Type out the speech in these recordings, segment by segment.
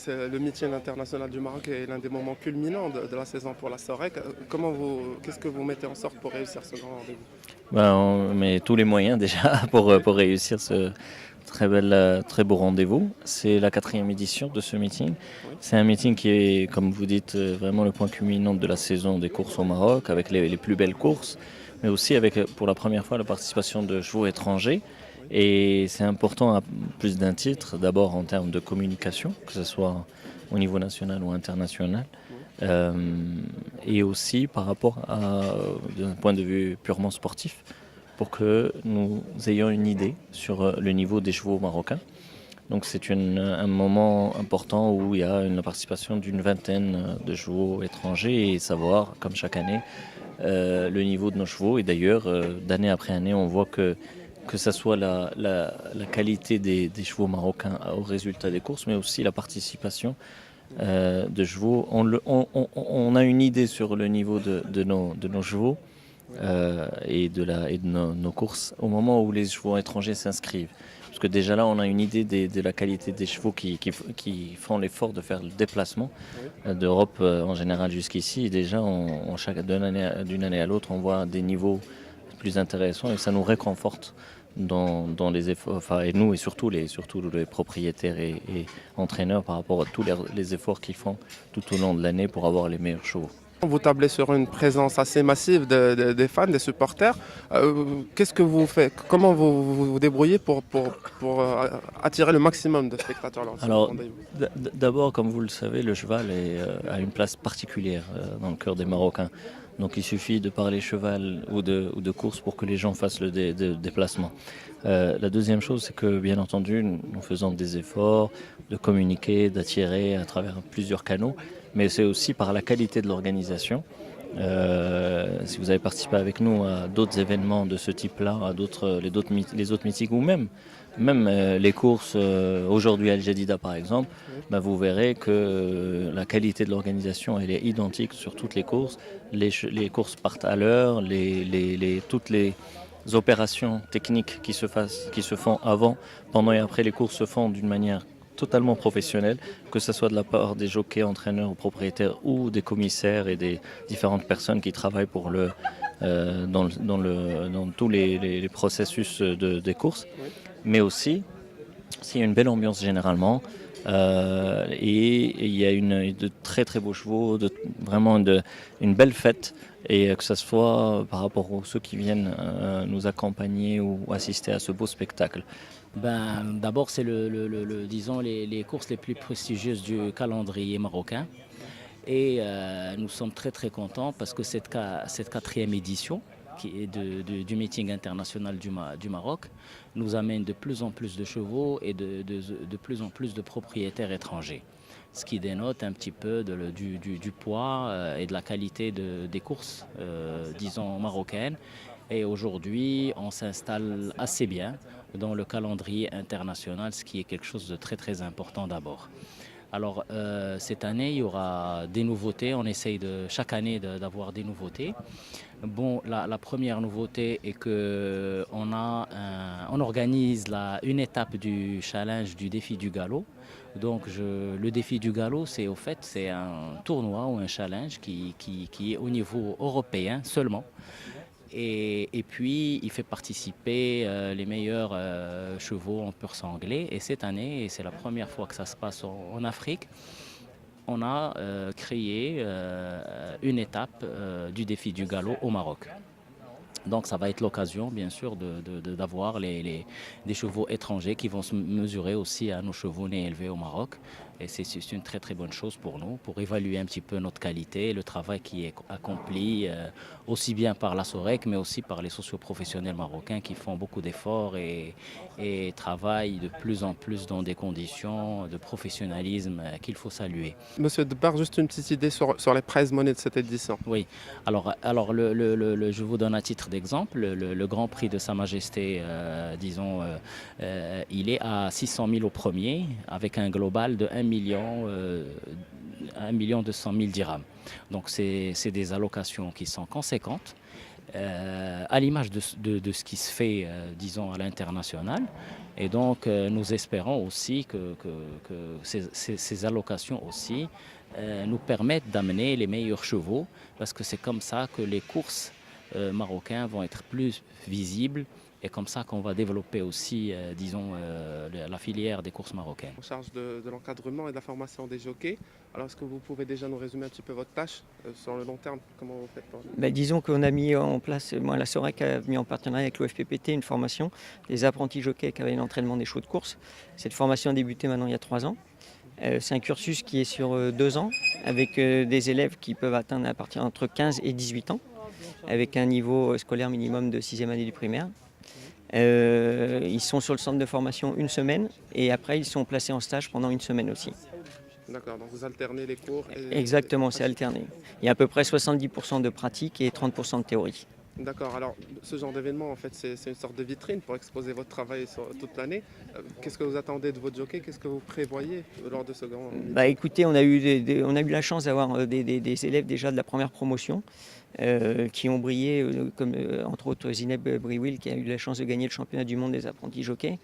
Le meeting international du Maroc est l'un des moments culminants de la saison pour la Sorek. Qu'est-ce que vous mettez en sorte pour réussir ce grand rendez-vous? Ben, on met tous les moyens déjà pour réussir ce très beau rendez-vous. C'est la quatrième édition de ce meeting. Oui, C'est un meeting qui est, comme vous dites, vraiment le point culminant de la saison des courses au Maroc, avec les plus belles courses, mais aussi avec pour la première fois la participation de chevaux étrangers. oui, Et c'est important à plus d'un titre, d'abord en termes de communication, que ce soit au niveau national ou international, oui. euh, et aussi par rapport d'un point de vue purement sportif, pour que nous ayons une idée sur le niveau des chevaux marocains. Donc c'est un moment important où il y a la participation d'une vingtaine de chevaux étrangers et savoir, comme chaque année, le niveau de nos chevaux. Et d'ailleurs, d'année après année, on voit que ça soit la qualité des chevaux marocains au résultat des courses, mais aussi la participation de chevaux. On a une idée sur le niveau de nos chevaux Oui. et de nos courses au moment où les chevaux étrangers s'inscrivent. Parce que déjà là, on a une idée de la qualité des chevaux qui font l'effort de faire le déplacement Oui. d'Europe en général jusqu'ici. Et déjà, d'une année à l'autre, on voit des niveaux plus intéressants et ça nous réconforte dans les efforts, enfin, et nous et surtout les propriétaires et entraîneurs par rapport à tous les efforts qu'ils font tout au long de l'année pour avoir les meilleurs chevaux. Vous tablez sur une présence assez massive des fans, des supporters. Qu'est-ce que vous faites? Comment vous débrouillez pour attirer le maximum de spectateurs lors de ce Alors, rendez-vous? d'abord, comme vous le savez, le cheval a une place particulière dans le cœur des Marocains. Donc, il suffit de parler cheval ou de course pour que les gens fassent le déplacement. La deuxième chose, c'est que, bien entendu, nous faisons des efforts de communiquer, d'attirer à travers plusieurs canaux, mais c'est aussi par la qualité de l'organisation. Si vous avez participé avec nous à d'autres événements de ce type-là, à les autres meetings ou même les courses aujourd'hui à Al Jadida par exemple, Oui. ben, vous verrez que la qualité de l'organisation elle est identique sur toutes les courses. Les courses partent à l'heure, toutes les opérations techniques qui se font avant, pendant et après les courses se font d'une manière totalement professionnelle, que ce soit de la part des jockeys, entraîneurs ou propriétaires ou des commissaires et des différentes personnes qui travaillent dans tous les processus des courses, Oui. mais aussi c'est une belle ambiance généralement. Et il y a de très très beaux chevaux, vraiment une belle fête. Et que ce soit par rapport aux ceux qui viennent nous accompagner ou assister à ce beau spectacle. Ben, d'abord, c'est disons, les courses les plus prestigieuses du calendrier marocain. Et nous sommes très très contents parce que cette quatrième édition qui est du meeting international du Maroc nous amène de plus en plus de chevaux et de plus en plus de propriétaires étrangers. Ce qui dénote un petit peu du poids et de la qualité des courses, disons, marocaines. Et aujourd'hui, on s'installe assez bien dans le calendrier international, ce qui est quelque chose de très très important d'abord. Alors cette année, il y aura des nouveautés. On essaye chaque année d'avoir des nouveautés. Bon, la première nouveauté est que on organise une étape du challenge du défi du galop. Donc le défi du galop, c'est un tournoi ou un challenge qui est au niveau européen seulement. Et puis, il fait participer les meilleurs chevaux en pur sanglé. Et cette année, et c'est la première fois que ça se passe en Afrique, on a créé une étape du défi du galop au Maroc. Donc ça va être l'occasion, bien sûr, d'avoir des chevaux étrangers qui vont se mesurer aussi à nos chevaux nés et élevés au Maroc. Et c'est une très très bonne chose pour nous, pour évaluer un petit peu notre qualité, le travail qui est accompli aussi bien par la SOREC, mais aussi par les socioprofessionnels marocains qui font beaucoup d'efforts et travaillent de plus en plus dans des conditions de professionnalisme qu'il faut saluer. Monsieur Debar, juste une petite idée sur les prize money de cette édition. Oui, alors je vous donne à titre d'exemple, le Grand Prix de Sa Majesté, disons, il est à 600 000 au premier, avec un global de 1 200 000 dirhams. Donc c'est des allocations qui sont conséquentes. à l'image de ce qui se fait, disons, à l'international. Et donc, nous espérons aussi que ces allocations aussi nous permettent d'amener les meilleurs chevaux, parce que c'est comme ça que les courses marocaines vont être plus visibles et comme ça qu'on va développer aussi, disons, la filière des courses marocaines. En charge de l'encadrement et de la formation des jockeys. Alors, est-ce que vous pouvez déjà nous résumer un petit peu votre tâche sur le long terme? Comment vous faites pour... Ben, disons qu'on a mis en place, moi la SOREC a mis en partenariat avec l'OFPPT une formation des apprentis jockeys qui avaient l'entraînement des chevaux de course. Cette formation a débuté maintenant il y a 3 ans. C'est un cursus qui est sur 2 ans avec des élèves qui peuvent atteindre à partir entre 15 et 18 ans avec un niveau scolaire minimum de 6e année du primaire. Ils sont sur le centre de formation une semaine et après ils sont placés en stage pendant une semaine aussi. D'accord, donc vous alternez les cours Exactement, c'est alterné. Il y a à peu près 70% de pratique et 30% de théorie. D'accord, alors ce genre d'événement, en fait, c'est une sorte de vitrine pour exposer votre travail sur toute l'année. Qu'est-ce que vous attendez de votre jockey? Qu'est-ce que vous prévoyez lors de ce grand... Bah, écoutez, on a eu la chance d'avoir des élèves déjà de la première promotion qui ont brillé, comme entre autres Zineb Briwil qui a eu la chance de gagner le championnat du monde des apprentis jockeys.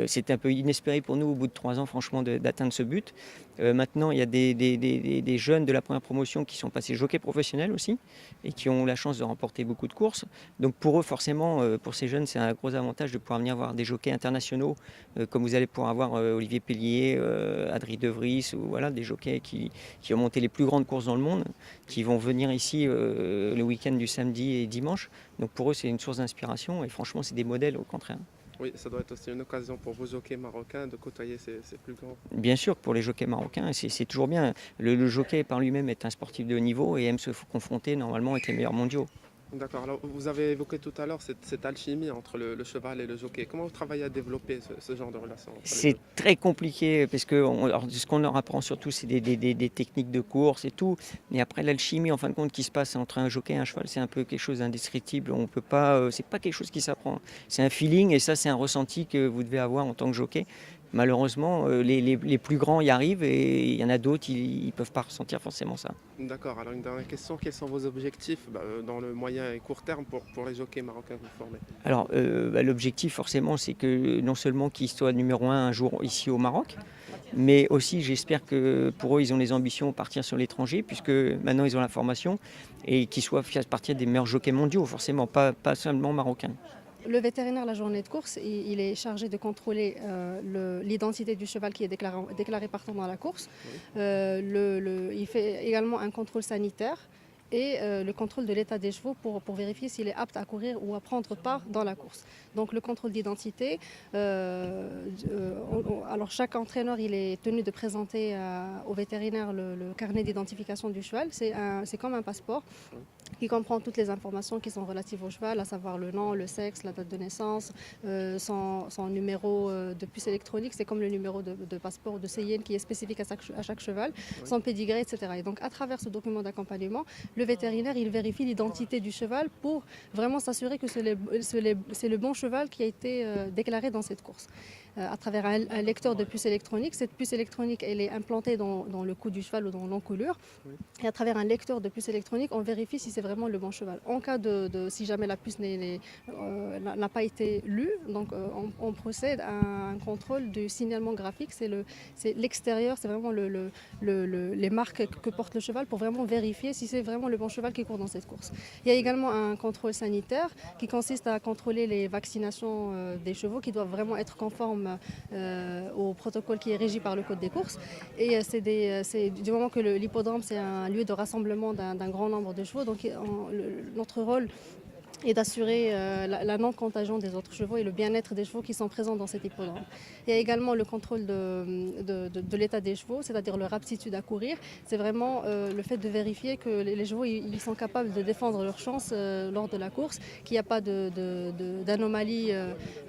C'était un peu inespéré pour nous au bout de 3 ans franchement d'atteindre ce but. Maintenant il y a des jeunes de la première promotion qui sont passés jockeys professionnels aussi et qui ont la chance de remporter beaucoup de courses. Donc pour eux forcément, pour ces jeunes c'est un gros avantage de pouvoir venir voir des jockeys internationaux comme vous allez pouvoir avoir Olivier Pellier, Adrien De Vries ou voilà, des jockeys qui ont monté les plus grandes courses dans le monde, qui vont venir ici le week-end du samedi et dimanche. Donc pour eux c'est une source d'inspiration et franchement c'est des modèles au contraire. Oui, ça doit être aussi une occasion pour vos jockeys marocains de côtoyer ces plus grands. Bien sûr que pour les jockeys marocains, c'est toujours bien. Le jockey par lui-même est un sportif de haut niveau et aime se confronter normalement avec les meilleurs mondiaux. D'accord, alors vous avez évoqué tout à l'heure cette alchimie entre le cheval et le jockey. Comment vous travaillez à développer ce genre de relation entre les C'est deux? très compliqué parce que ce qu'on leur apprend surtout, c'est des techniques de course et tout. Mais après, l'alchimie, en fin de compte, qui se passe entre un jockey et un cheval, c'est un peu quelque chose d'indescriptible. On peut pas, c'est pas quelque chose qui s'apprend. C'est un feeling et ça, c'est un ressenti que vous devez avoir en tant que jockey. Malheureusement, les plus grands y arrivent et il y en a d'autres, ils ne peuvent pas ressentir forcément ça. D'accord, alors une dernière question, quels sont vos objectifs dans le moyen et court terme pour les jockeys marocains que vous formez? Alors, l'objectif, forcément, c'est que non seulement qu'ils soient numéro 1 un jour ici au Maroc, mais aussi, j'espère que pour eux, ils ont les ambitions de partir sur l'étranger, puisque maintenant, ils ont la formation, et qu'ils soient partir des meilleurs jockeys mondiaux, forcément, pas seulement marocains. Le vétérinaire, la journée de course, il est chargé de contrôler l'identité du cheval qui est déclaré partant dans la course. Il fait également un contrôle sanitaire et le contrôle de l'état des chevaux pour vérifier s'il est apte à courir ou à prendre part dans la course. Donc le contrôle d'identité, alors chaque entraîneur il est tenu de présenter au vétérinaire le carnet d'identification du cheval. C'est comme un passeport qui comprend toutes les informations qui sont relatives au cheval, à savoir le nom, le sexe, la date de naissance, son numéro de puce électronique, c'est comme le numéro de passeport ou de CIN qui est spécifique à chaque cheval, son pédigré, etc. Et donc à travers ce document d'accompagnement, le vétérinaire il vérifie l'identité du cheval pour vraiment s'assurer que c'est le bon cheval qui a été déclaré dans cette course. À travers un lecteur de puce électronique. Cette puce électronique, elle est implantée dans le cou du cheval ou dans l'encolure. Et à travers un lecteur de puce électronique, on vérifie si c'est vraiment le bon cheval. En cas si jamais la puce n'a pas été lue, donc on procède à un contrôle du signalement graphique. C'est l'extérieur, c'est vraiment les marques que porte le cheval pour vraiment vérifier si c'est vraiment le bon cheval qui court dans cette course. Il y a également un contrôle sanitaire qui consiste à contrôler les vaccinations des chevaux qui doivent vraiment être conformes au protocole qui est régi par le code des courses. Et c'est du moment que l'hippodrome c'est un lieu de rassemblement d'un grand nombre de chevaux, donc notre rôle et d'assurer la non-contagion des autres chevaux et le bien-être des chevaux qui sont présents dans cet hippodrome. Il y a également le contrôle de l'état des chevaux, c'est-à-dire leur aptitude à courir. C'est vraiment le fait de vérifier que les chevaux ils sont capables de défendre leurs chances lors de la course, qu'il n'y a pas d'anomalie,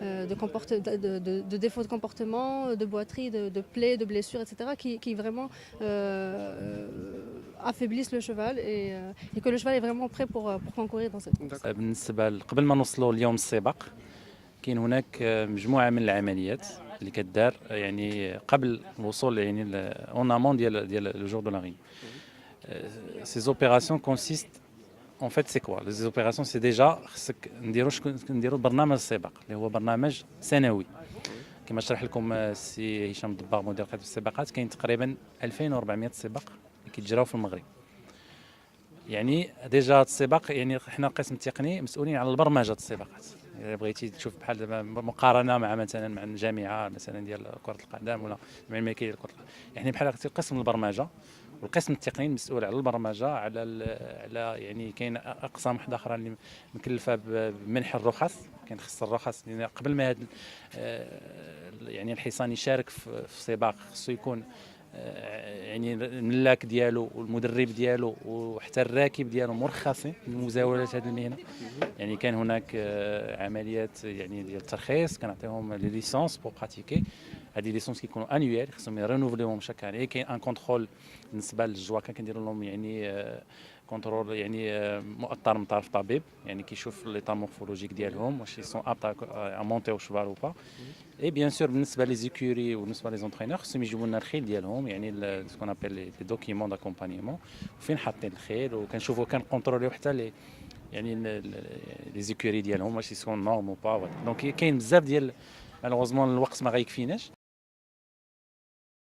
de défaut de comportement, de boiterie, de plaies, de blessures, etc. qui vraiment affaiblissent le cheval et que le cheval est vraiment prêt pour concourir dans cette course. بالنسبة قبل ما نوصلوا اليوم السباق كاين هناك مجموعة من العمليات اللي كدار يعني قبل الوصول يعني اون امون ديال لو جور دو لا ريغ. Ces opérations consistent اون فيت سي كوا لي زوبيراسيون سي ديجا خصك نديروا برنامج السباق اللي هو برنامج سنوي. كما شرح لكم السي هشام الدباغ مدير قياده السباقات، كاين تقريبا 2400 سباق اللي كيتجراو في المغرب. يعني ديجا السباق، يعني حنا القسم التقني مسؤولين على البرمجه السباقات. اذا بغيتي تشوف بحال دابا مقارنه مع مثلا مع الجامعه مثلا ديال كره القدم ولا مع الملكيه ديال كره القدم، يعني بحال قسم البرمجه والقسم التقني المسؤول على البرمجه على يعني كاين اقسام واحده اخرى اللي مكلفه بمنح الرخص. كاين خص الرخص، لان قبل ما هذا يعني الحصان يشارك في سباق خصو يكون يعني الملاك ديالو والمدرب ديالو وحتى الراكب ديالو مرخصين لمزاوله هذه المهنه. يعني كان هناك عمليات يعني ديال الترخيص، كنعطيهم لي ليسونس بور براتيكي. هذه ليسونس كيكونوا انويال، خصهم يرينوفليوهم شاك اني. كاين ان كونترول بالنسبه للجواكا، كنديروا لهم يعني كونترول يعني مؤطر من طرف طبيب، يعني كيشوف ليطا مورفولوجيك ديالهم واش سون ابتا ا مونتي شوفال او با. اي بيان سور بالنسبه لي زيكوري وبالنسبه لي زونترينور خصهم يجيبوا لنا الخيل ديالهم، يعني سكون ابل لي دوكيمون داكومبانيمون وفين حاطين الخيل، وكنشوفوا كنكونتروليو حتى لي يعني لي زيكوري ديالهم واش سون نورم او با. دونك كاين بزاف ديال مالوغوزمون الوقت ما غيكفيناش،